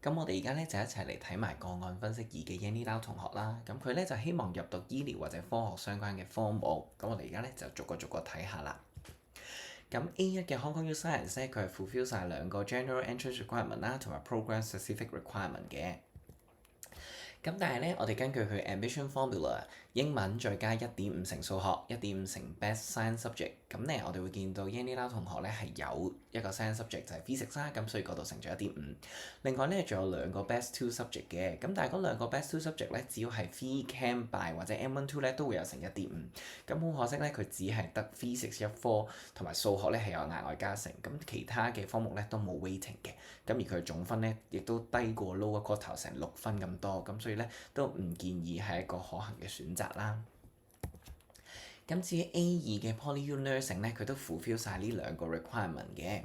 咁我哋而家咧就一齊嚟睇埋個案分析2嘅 Yanny Lau 同學啦。咁佢咧就希望入讀醫療或者科學相關嘅科目。咁我哋而家咧就逐個睇下啦。咁 A1 嘅 Hong Kong U Science 咧，佢係 fulfill 晒兩個 General Entrance Requirement 啦，同埋 Program Specific Requirement 嘅。咁但係咧，我哋根據佢 Ambition Formula 英文再加1.5乘數學，1.5乘 Best Science Subject。咁咧，我哋會見到 Yanny Lau 同學咧係有一個 Science Subject 就係 Physics 啦，咁所以嗰度乘咗1.5。另外咧，仲有兩個 Best Two Subject 嘅，咁但係嗰兩個 Best Two Subject 咧，只要係 Phy Chem Bio 或者 M1-2 咧，都會有乘1.5。咁好可惜咧，佢只係得 Physics 一科同埋數學咧係有額外加成，咁其他嘅科目咧都冇 weighting 嘅。咁而佢總分咧亦都低過 Lower Quartile 成6分咁多，咁所以咧都唔建議係一個可行嘅選擇啦。咁至於 A2 嘅 PolyU Nursing 咧，佢都 fulfill 晒呢兩個 requirement 嘅。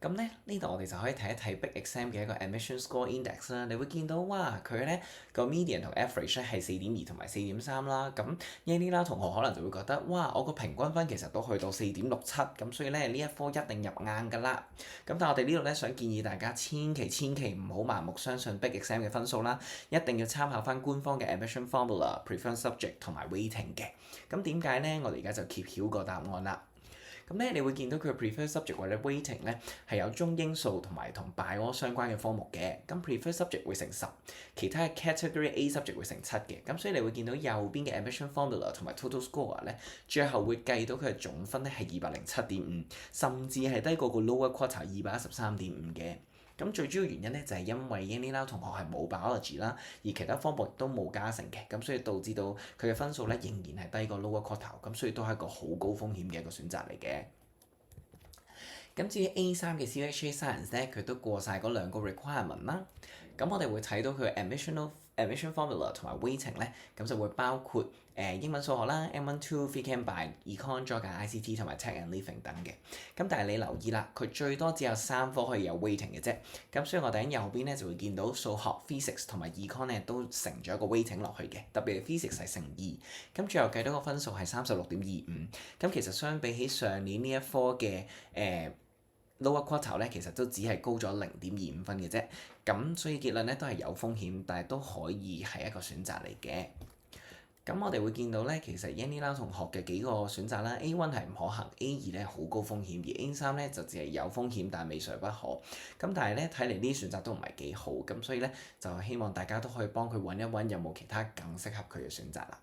咁咧呢度我哋就可以睇一睇 Big Exam 嘅一個 Admission Score Index 啦。你會見到哇，佢咧個 median 同 average 咧係4.2同埋4.3啦。咁 Yanny Lau 同學可能就會覺得哇，我個平均分其實都去到4.67，咁所以咧呢一科一定入硬㗎啦。咁但係我哋呢度咧想建議大家千祈唔好盲目相信 Big Exam 嘅分數啦，一定要參考翻官方嘅 Admission Formula、Preferred Subject 同埋 Weighting 嘅。咁點解咧？我哋而家就揭曉個答案啦。咁咧，你會見到佢嘅 preferred subject 或者 weighting 咧係有中英數同埋同 bio 相關嘅科目嘅。咁 preferred subject 會乘10，其他嘅 category A subject 會乘7嘅。咁所以你會見到右邊嘅 admission formula 同埋 total score 咧，最後會計到佢嘅總分咧係207.5，甚至係低過個 lower quartile 213.5嘅。咁最主要原因咧就係因為 Yanny Lau 同學係冇 biology 啦，而其他科目都冇加成嘅，咁所以導致到佢嘅分數咧仍然係低過 lower quartile，咁所以都係一個好高風險嘅一個選擇嚟嘅。咁至於 A3 嘅 CUHA Science 咧，佢都過晒嗰兩個 requirement 啦。咁我哋會睇到佢 admission formula 同埋 weighting 咧，咁就會包括英文數學啦、M1-2、Phy Chem Bio、Econ 再加 ICT 同埋 Tech and Living 等嘅。咁但係你留意啦，佢最多只有3科可以有 weighting 嘅啫。咁所以我哋喺右邊咧就會見到數學、Physics 同埋 Econ 咧都乘咗一個 weighting 落去嘅，特別係 Physics 係乘2。咁最後計到個分數係36.25。咁其實相比起上年呢一科嘅lower quartile 咧，其實都只係高咗0.25分嘅啫。咁所以結論咧都係有風險，但係都可以係一個選擇嚟嘅。咁我哋會見到咧，其實 Yanny Lau 同學嘅幾個選擇啦，A1 係唔可行，A2 咧好高風險，而 A3 咧就只係有風險，但係未嘗不可。咁但係咧睇嚟呢啲選擇都唔係幾好，咁所以咧就希望大家都可以幫佢揾一揾有冇其他更適合佢嘅選擇啦。